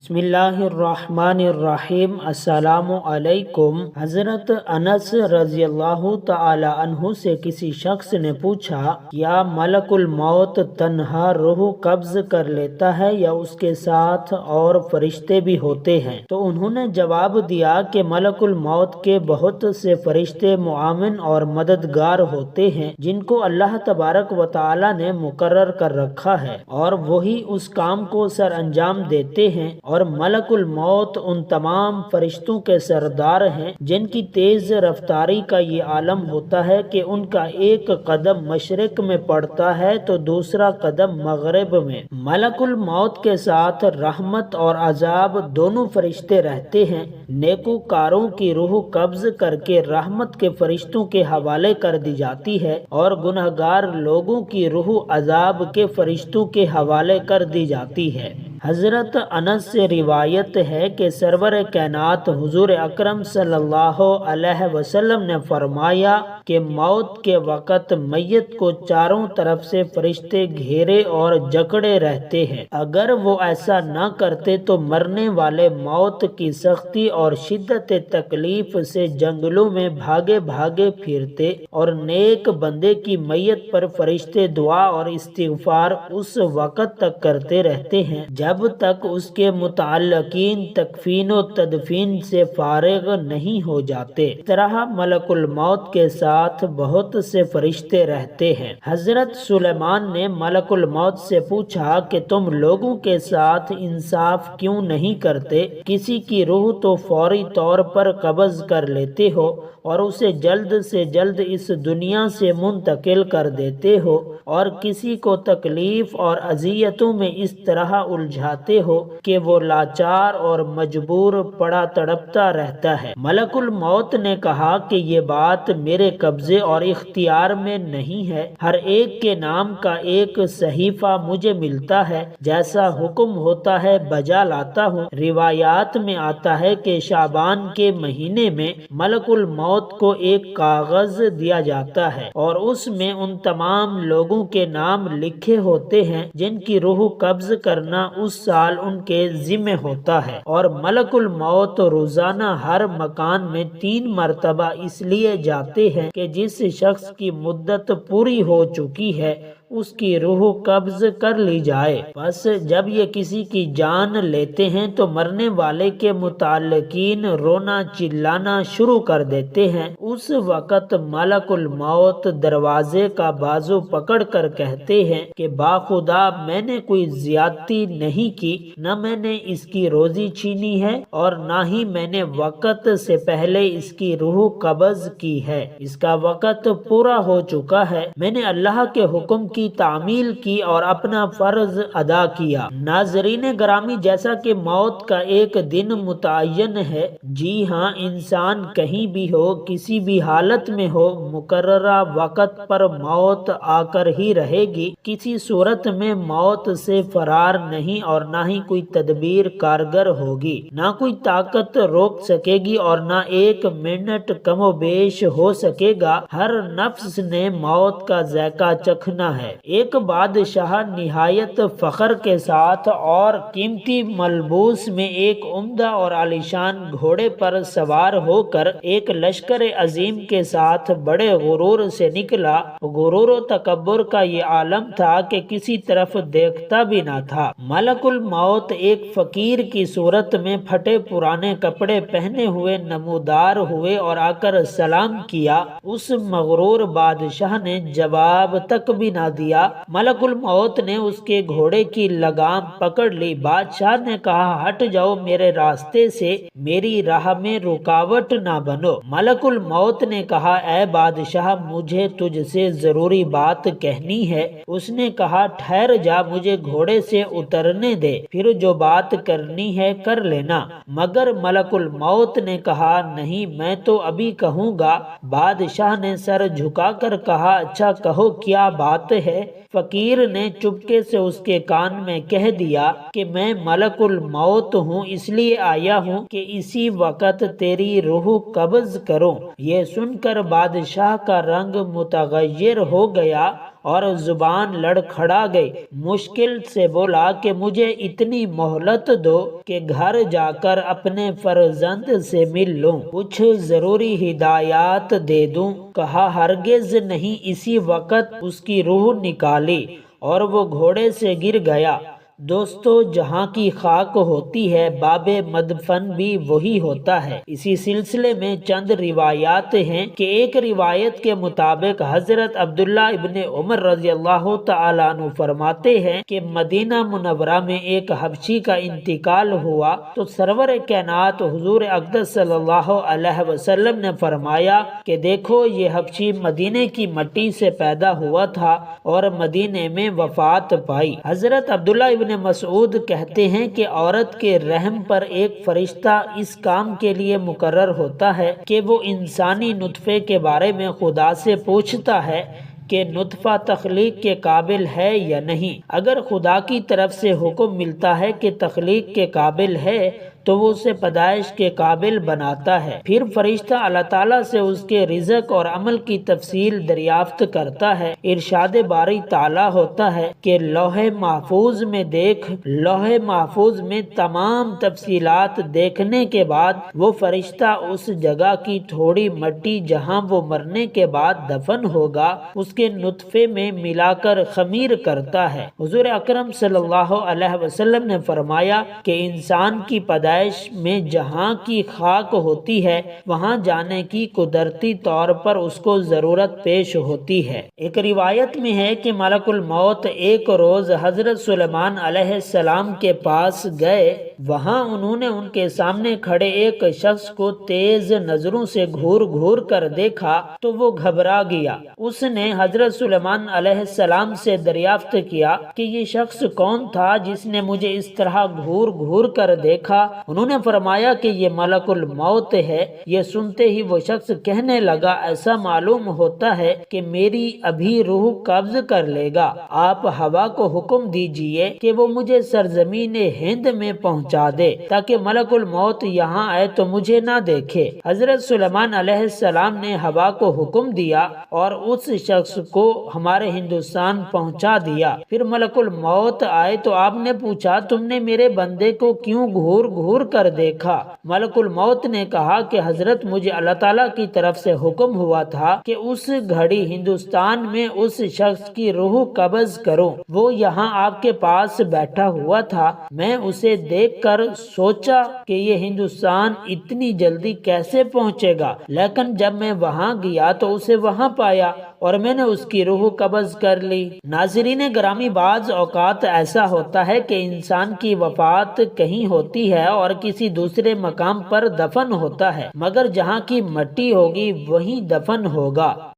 بسم اللہ الرحمن الرحیم۔ السلام علیکم۔ حضرت انس رضی اللہ تعالی عنہ سے کسی شخص نے پوچھا، کیا ملک الموت تنہا روح قبض کر لیتا ہے یا اس کے ساتھ اور فرشتے بھی ہوتے ہیں؟ تو انہوں نے جواب دیا کہ ملک الموت کے بہت سے فرشتے معاون اور مددگار ہوتے ہیں جن کو اللہ تبارک و تعالی نے مقرر کر رکھا ہے، اور وہی اس کام کو سر انجام دیتے ہیں، اور ملک الموت ان تمام فرشتوں کے سردار ہیں جن کی تیز رفتاری کا یہ عالم ہوتا ہے کہ ان کا ایک قدم مشرق میں پڑتا ہے تو دوسرا قدم مغرب میں۔ ملک الموت کے ساتھ رحمت اور عذاب دونوں فرشتے رہتے ہیں۔ نیکوکاروں کی روح قبض کر کے رحمت کے فرشتوں کے حوالے کر دی جاتی ہے، اور گنہگار لوگوں کی روح عذاب کے فرشتوں کے حوالے کر دی جاتی ہے۔ حضرت انس سے روایت ہے کہ سرور کائنات حضور اکرم صلی اللہ علیہ وسلم نے فرمایا کہ موت کے وقت میت کو چاروں طرف سے فرشتے گھیرے اور جکڑے رہتے ہیں۔ اگر وہ ایسا نہ کرتے تو مرنے والے موت کی سختی اور شدت تکلیف سے جنگلوں میں بھاگے بھاگے پھرتے، اور نیک بندے کی میت پر فرشتے دعا اور استغفار اس وقت تک کرتے رہتے ہیں جب تک اس کے متعلقین تکفین و تدفین سے فارغ نہیں ہو جاتے۔ اس طرح ملک الموت کے ساتھ بہت سے فرشتے رہتے ہیں۔ حضرت سلیمان نے ملک الموت سے پوچھا کہ تم لوگوں کے ساتھ انصاف کیوں نہیں کرتے؟ کسی کی روح تو فوری طور پر قبض کر لیتے ہو اور اسے جلد سے جلد اس دنیا سے منتقل کر دیتے ہو، اور کسی کو تکلیف اور اذیتوں میں اس طرح الجھاتے ہو کہ وہ لاچار اور مجبور پڑا تڑپتا رہتا ہے۔ ملک الموت نے کہا کہ یہ بات میرے قبضے اور اختیار میں نہیں ہے۔ ہر ایک کے نام کا ایک صحیفہ مجھے ملتا ہے، جیسا حکم ہوتا ہے بجا لاتا ہوں۔ روایات میں آتا ہے کہ شعبان کے مہینے میں ملک الموت کو ایک کاغذ دیا جاتا ہے، اور اس میں ان تمام لوگوں کے نام لکھے ہوتے ہیں جن کی روح قبض کرنا اس سال ان کے ذمہ ہوتا ہے، اور ملک الموت روزانہ ہر مکان میں 3 مرتبہ اس لیے جاتے ہیں کہ جس شخص کی مدت پوری ہو چکی ہے اس کی روح قبض کر لی جائے۔ بس جب یہ کسی کی جان لیتے ہیں تو مرنے والے کے متعلقین رونا چلانا شروع کر دیتے ہیں۔ اس وقت ملک الموت دروازے کا بازو پکڑ کر کہتے ہیں کہ باخدا میں نے کوئی زیادتی نہیں کی، نہ میں نے اس کی روزی چھینی ہے اور نہ ہی میں نے وقت سے پہلے اس کی روح قبض کی ہے۔ اس کا وقت پورا ہو چکا ہے، میں نے اللہ کے حکم کی تعمیل کی اور اپنا فرض ادا کیا۔ ناظرین گرامی، جیسا کہ موت کا ایک دن متعین ہے، جی ہاں، انسان کہیں بھی ہو، کسی بھی حالت میں ہو، مقررہ وقت پر موت آ کر ہی رہے گی۔ کسی صورت میں موت سے فرار نہیں، اور نہ ہی کوئی تدبیر کارگر ہوگی، نہ کوئی طاقت روک سکے گی، اور نہ ایک منٹ کم و بیش ہو سکے گا۔ ہر نفس نے موت کا ذائقہ چکھنا ہے۔ ایک بادشاہ نہایت فخر کے ساتھ اور قیمتی ملبوس میں ایک عمدہ اور عالیشان گھوڑے پر سوار ہو کر ایک لشکر عظیم کے ساتھ بڑے غرور سے نکلا۔ غرور و تکبر کا یہ عالم تھا کہ کسی طرف دیکھتا بھی نہ تھا۔ ملک الموت ایک فقیر کی صورت میں پھٹے پرانے کپڑے پہنے ہوئے نمودار ہوئے اور آ کر سلام کیا۔ اس مغرور بادشاہ نے جواب تک بھی نہ دیا۔ ملک الموت نے اس کے گھوڑے کی لگام پکڑ لی۔ بادشاہ نے کہا، ہٹ جاؤ میرے راستے سے، میری راہ میں رکاوٹ نہ بنو۔ ملک الموت نے کہا، اے بادشاہ، مجھے تجھ سے ضروری بات کہنی ہے۔ اس نے کہا، ٹھہر جا، مجھے گھوڑے سے اترنے دے، پھر جو بات کرنی ہے کر لینا۔ مگر ملک الموت نے کہا، نہیں، میں تو ابھی کہوں گا۔ بادشاہ نے سر جھکا کر کہا، اچھا کہو، کیا بات ہے؟ فقیر نے چپکے سے اس کے کان میں کہہ دیا کہ میں ملک الموت ہوں، اس لیے آیا ہوں کہ اسی وقت تیری روح قبض کروں۔ یہ سن کر بادشاہ کا رنگ متغیر ہو گیا اور زبان لڑکھڑا گئی۔ مشکل سے بولا کہ مجھے اتنی مہلت دو کہ گھر جا کر اپنے فرزند سے مل لوں، کچھ ضروری ہدایات دے دوں۔ کہا ہرگز نہیں۔ اسی وقت اس کی روح نکالی اور وہ گھوڑے سے گر گیا۔ دوستو، جہاں کی خاک ہوتی ہے باب مدفن بھی وہی ہوتا ہے۔ اسی سلسلے میں چند روایات ہیں کہ ایک روایت کے مطابق حضرت عبداللہ ابن عمر رضی اللہ تعالیٰ عنہ فرماتے ہیں کہ مدینہ منورہ میں ایک حبشی کا انتقال ہوا تو سرور کائنات حضور اقدس صلی اللہ علیہ وسلم نے فرمایا کہ دیکھو، یہ حبشی مدینے کی مٹی سے پیدا ہوا تھا اور مدینے میں وفات پائی۔ حضرت عبداللہ ابن مسعود کہتے ہیں کہ عورت کے رحم پر ایک فرشتہ اس کام کے لیے مقرر ہوتا ہے کہ وہ انسانی نطفے کے بارے میں خدا سے پوچھتا ہے کہ نطفہ تخلیق کے قابل ہے یا نہیں۔ اگر خدا کی طرف سے حکم ملتا ہے کہ تخلیق کے قابل ہے تو وہ اسے پیدائش کے قابل بناتا ہے۔ پھر فرشتہ اللہ تعالیٰ سے اس کے رزق اور عمل کی تفصیل دریافت کرتا ہے۔ ارشاد باری تعالیٰ ہوتا ہے کہ لوح محفوظ میں دیکھ، لوح محفوظ میں تمام تفصیلات دیکھنے کے بعد وہ فرشتہ اس جگہ کی تھوڑی مٹی جہاں وہ مرنے کے بعد دفن ہوگا اس کے نطفے میں ملا کر خمیر کرتا ہے۔ حضور اکرم صلی اللہ علیہ وسلم نے فرمایا کہ انسان کی پیدائش میں جہاں کی خاک ہوتی ہے وہاں جانے کی قدرتی طور پر اس کو ضرورت پیش ہوتی ہے۔ ایک روایت میں ہے کہ ملک الموت ایک روز حضرت سلیمان علیہ السلام کے پاس گئے۔ وہاں انہوں نے ان کے سامنے کھڑے ایک شخص کو تیز نظروں سے گھور گھور کر دیکھا تو وہ گھبرا گیا۔ اس نے حضرت سلیمان علیہ السلام سے دریافت کیا کہ یہ شخص کون تھا جس نے مجھے اس طرح گھور گھور کر دیکھا؟ انہوں نے فرمایا کہ یہ ملک الموت ہے۔ یہ سنتے ہی وہ شخص کہنے لگا ایسا معلوم ہوتا ہے کہ میری ابھی روح قبض کر لے گا۔ آپ ہوا کو حکم دیجئے کہ وہ مجھے سرزمین ہند میں پہنچا دے تاکہ ملک الموت یہاں آئے تو مجھے نہ دیکھے۔ حضرت سلیمان علیہ السلام نے ہوا کو حکم دیا اور اس شخص کو ہمارے ہندوستان پہنچا دیا۔ پھر ملک الموت آئے تو آپ نے پوچھا تم نے میرے بندے کو کیوں گھور گھور کر دیکھا؟ ملک الموت نے کہا کہ حضرت مجھے اللہ تعالیٰ کی طرف سے حکم ہوا تھا کہ اس گھڑی ہندوستان میں اس شخص کی روح قبض کروں۔ وہ یہاں آپ کے پاس بیٹھا ہوا تھا۔ میں اسے دیکھ کر سوچا کہ یہ ہندوستان اتنی جلدی کیسے پہنچے گا، لیکن جب میں وہاں گیا تو اسے وہاں پایا اور میں نے اس کی روح قبض کر لی۔ ناظرین گرامی، بعض اوقات ایسا ہوتا ہے کہ انسان کی وفات کہیں ہوتی ہے اور کسی دوسرے مقام پر دفن ہوتا ہے، مگر جہاں کی مٹی ہوگی وہیں دفن ہوگا۔